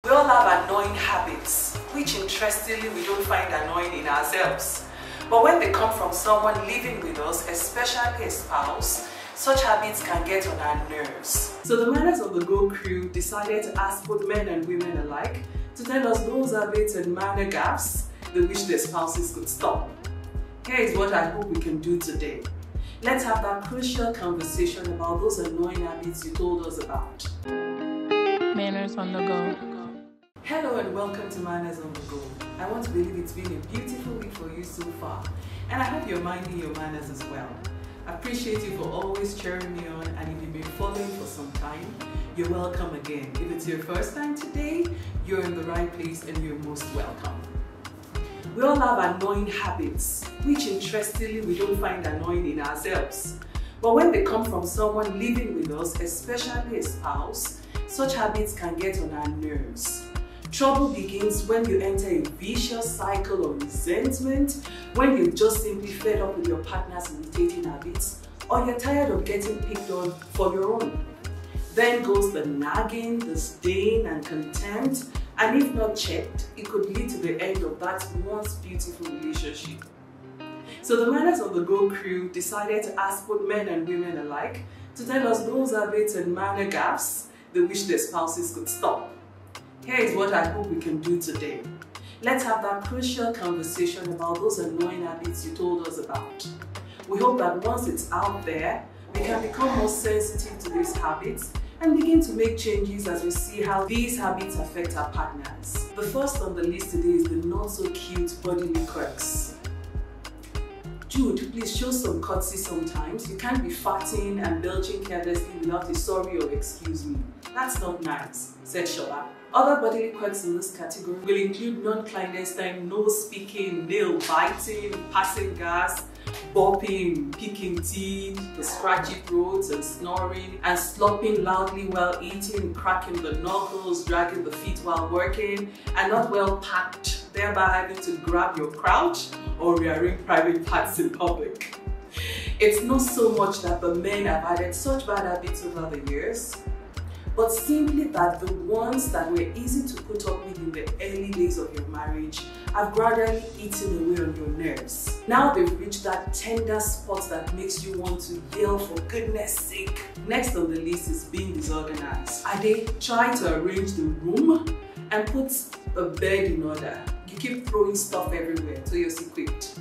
We all have annoying habits, which interestingly we don't find annoying in ourselves. But when they come from someone living with us, especially a spouse, such habits can get on our nerves. So the Manners on the Go crew decided to ask both men and women alike to tell us those habits and manner gaps they wish their spouses could stop. Here is what I hope we can do today. Let's have that crucial conversation about those annoying habits you told us about. Manners on the Go. Hello and welcome to Manners on the Go. I want to believe it's been a beautiful week for you so far, and I hope you're minding your manners as well. I appreciate you for always cheering me on, and if you've been following for some time, you're welcome again. If it's your first time today, you're in the right place and you're most welcome. We all have annoying habits, which interestingly we don't find annoying in ourselves. But when they come from someone living with us, especially a spouse, such habits can get on our nerves. Trouble begins when you enter a vicious cycle of resentment, when you're just simply fed up with your partner's irritating habits, or you're tired of getting picked on for your own. Then goes the nagging, disdain, and contempt, and if not checked, it could lead to the end of that once beautiful relationship. So the Manners on the Go crew decided to ask both men and women alike to tell us those habits and manner gaps they wish their spouses could stop. Here is what I hope we can do today. Let's have that crucial conversation about those annoying habits you told us about. We hope that once it's out there, we can become more sensitive to these habits and begin to make changes as we see how these habits affect our partners. The first on the list today is the not so cute bodily quirks. Dude, please show some courtesy sometimes. You can't be farting and belching carelessly without a sorry or excuse me. That's not nice, said Shola. Other bodily quirks in this category will include non-clandestine nose picking, nail biting, passing gas, bopping, picking teeth, the scratchy throats and snoring, and slopping loudly while eating, cracking the knuckles, dragging the feet while working, and not well packed, thereby having to grab your crotch or rearrange private parts in public. It's not so much that the men have added such bad habits over the years, but simply that the ones that were easy to put up with in the early days of your marriage have gradually eaten away on your nerves. Now they've reached that tender spot that makes you want to yell for goodness sake. Next on the list is being disorganized. Ade, try to arrange the room and put a bed in order. You keep throwing stuff everywhere till you're equipped.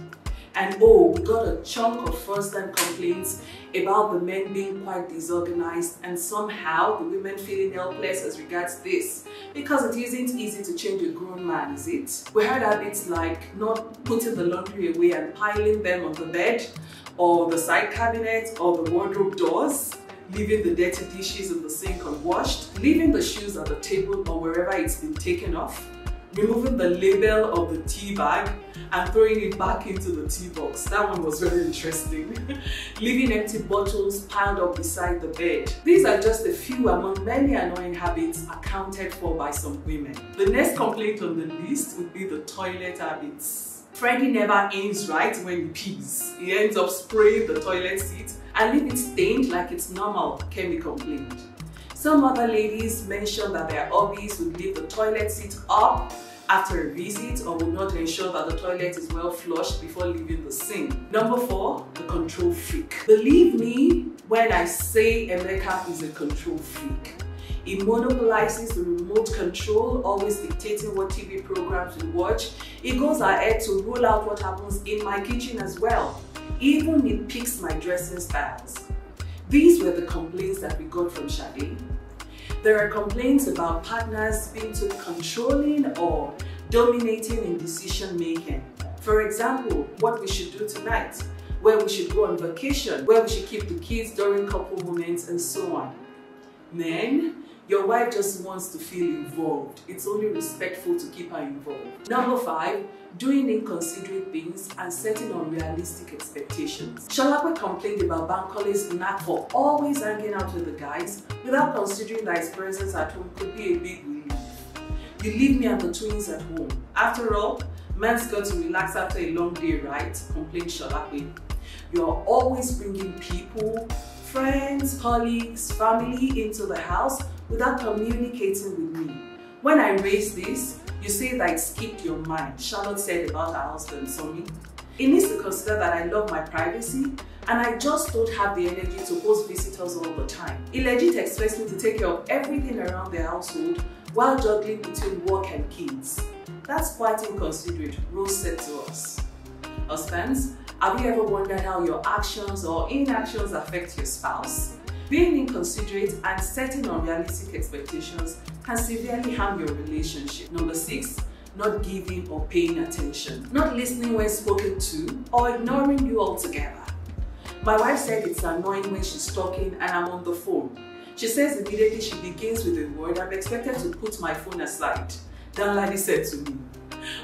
And oh, we got a chunk of first-time complaints about the men being quite disorganized and somehow the women feeling helpless as regards this, because it isn't easy to change a grown man, is it? We heard habits like not putting the laundry away and piling them on the bed or the side cabinet or the wardrobe doors, leaving the dirty dishes in the sink unwashed, leaving the shoes at the table or wherever it's been taken off, removing the label of the tea bag and throwing it back into the tea box. That one was very interesting. Leaving empty bottles piled up beside the bed. These are just a few among many annoying habits accounted for by some women. The next complaint on the list would be the toilet habits. Freddie never aims right when he pees. He ends up spraying the toilet seat and leave it stained like it's normal, Kemi complained. Some other ladies mentioned that their hobbies would leave the toilet seat up after a visit or would not ensure that the toilet is well flushed before leaving the sink. Number 4, the control freak. Believe me when I say Emeka is a control freak. He monopolizes the remote control, always dictating what TV programs we watch. He goes ahead to rule out what happens in my kitchen as well. Even he picks my dressing styles. These were the complaints that we got from Shade. There are complaints about partners being too controlling or dominating in decision making. For example, what we should do tonight, where we should go on vacation, where we should keep the kids during couple moments, and so on. Men, your wife just wants to feel involved. It's only respectful to keep her involved. Number 5, doing inconsiderate things and setting unrealistic expectations. Shalakwe complained about Bankole's knack for always hanging out with the guys without considering that his presence at home could be a big relief. You leave me and the twins at home. After all, man's got to relax after a long day, right? Complained Shalakwe. You're always bringing people, friends, colleagues, family into the house without communicating with me. When I raise this, you say that it skipped your mind. Charlotte said about her husband, Tommy. It needs to consider that I love my privacy and I just don't have the energy to host visitors all the time. It legit expects me to take care of everything around the household while juggling between work and kids. That's quite inconsiderate, Rose said to us. Husbands, have you ever wondered how your actions or inactions affect your spouse? Being inconsiderate and setting unrealistic expectations can severely harm your relationship. Number 6, not giving or paying attention. Not listening when spoken to or ignoring you altogether. My wife said it's annoying when she's talking and I'm on the phone. She says immediately she begins with a word, I'm expected to put my phone aside. Danladi said to me,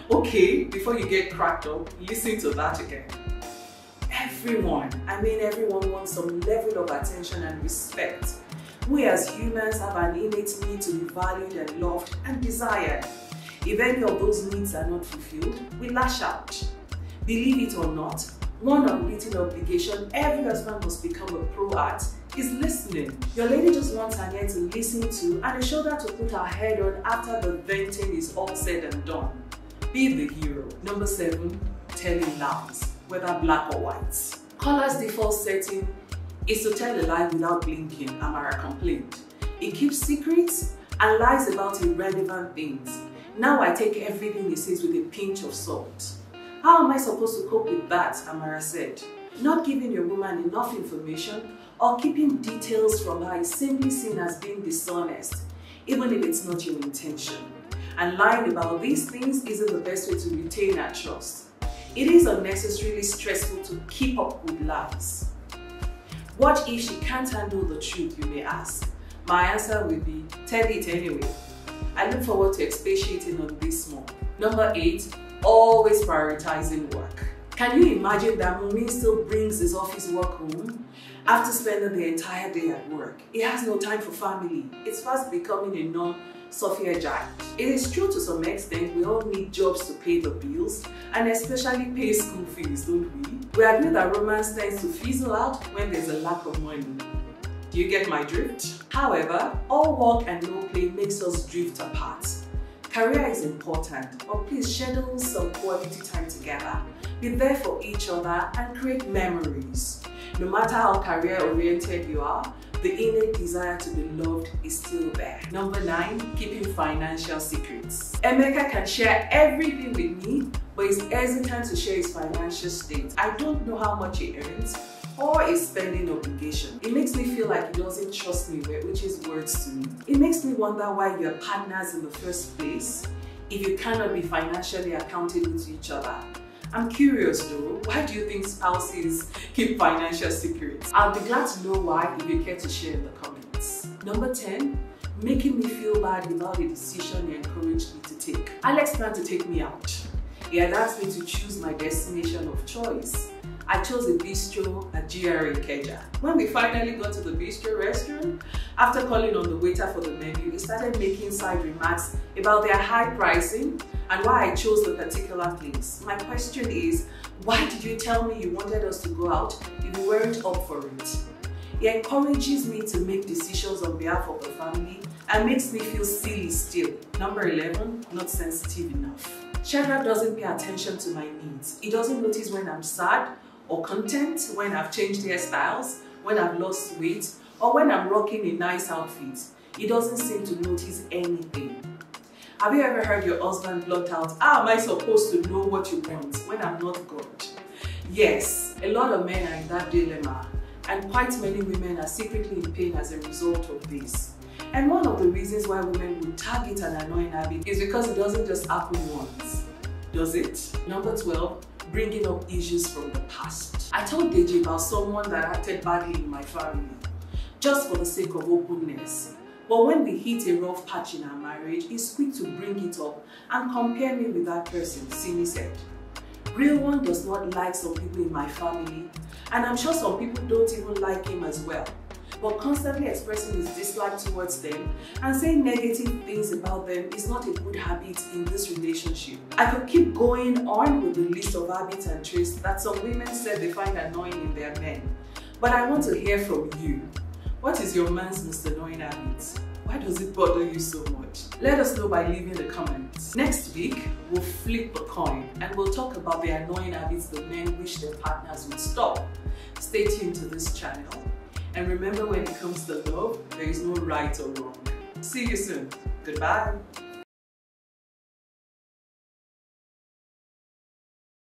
okay, before you get cracked up, listen to that again. Everyone wants some level of attention and respect. We as humans have an innate need to be valued and loved and desired. If any of those needs are not fulfilled, we lash out. Believe it or not, one unwritten obligation every husband must become a pro at is listening. Your lady just wants an ear to listen to and a shoulder to put her head on after the venting is all said and done. Be the hero. Number 7, telling lies, whether black or white. Caller's default setting is to tell a lie without blinking, Amara complained. It keeps secrets and lies about irrelevant things. Now I take everything he says with a pinch of salt. How am I supposed to cope with that, Amara said. Not giving your woman enough information or keeping details from her is simply seen as being dishonest, even if it's not your intention. And lying about these things isn't the best way to retain her trust. It is unnecessarily stressful to keep up with lies. What if she can't handle the truth, you may ask? My answer will be, tell it anyway. I look forward to expatiating on this more. Number 8, always prioritizing work. Can you imagine that Mumin still brings his office work home after spending the entire day at work? He has no time for family. It's fast becoming a non-Sophia giant. It is true to some extent we all need jobs to pay the bills and especially pay school fees, don't we? We agree that romance tends to fizzle out when there's a lack of money. Do you get my drift? However, all work and no play makes us drift apart. Career is important, but please schedule some quality time together. Be there for each other and create memories. No matter how career-oriented you are, the innate desire to be loved is still there. Number 9, keeping financial secrets. Emeka can share everything with me, but is hesitant to share his financial state. I don't know how much he earns or his spending obligation. It makes me feel like he doesn't trust me, which is words to me. It makes me wonder why you're partners in the first place if you cannot be financially accountable to each other. I'm curious though, why do you think spouses keep financial secrets? I'll be glad to know why if you care to share in the comments. Number 10, making me feel bad about a decision you encouraged me to take. Alex planned to take me out. He had asked me to choose my destination of choice. I chose a bistro at GRA Ikeja. When we finally got to the bistro restaurant, after calling on the waiter for the menu, he started making side remarks about their high pricing and why I chose the particular place. My question is, why did you tell me you wanted us to go out if you weren't up for it? He encourages me to make decisions on behalf of the family and makes me feel silly still. Number 11, not sensitive enough. Shadrach doesn't pay attention to my needs. He doesn't notice when I'm sad or content, when I've changed hairstyles, when I've lost weight, or when I'm rocking a nice outfit. He doesn't seem to notice anything. Have you ever heard your husband blunt out, how am I supposed to know what you want when I'm not God? Yes, a lot of men are in that dilemma, and quite many women are secretly in pain as a result of this. And one of the reasons why women would target an annoying habit is because it doesn't just happen once, does it? Number 12, bringing up issues from the past. I told Deji about someone that acted badly in my family, just for the sake of openness. But when we hit a rough patch in our marriage, he's quick to bring it up and compare me with that person, Simi said. Real one does not like some people in my family, and I'm sure some people don't even like him as well. But constantly expressing his dislike towards them and saying negative things about them is not a good habit in this relationship. I could keep going on with the list of habits and traits that some women said they find annoying in their men. But I want to hear from you. What is your man's most annoying habit? Why does it bother you so much? Let us know by leaving the comments. Next week, we'll flip a coin and we'll talk about the annoying habits the men wish their partners would stop. Stay tuned to this channel. And remember, when it comes to love, there is no right or wrong. See you soon. Goodbye.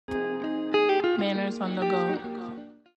Manners on the go.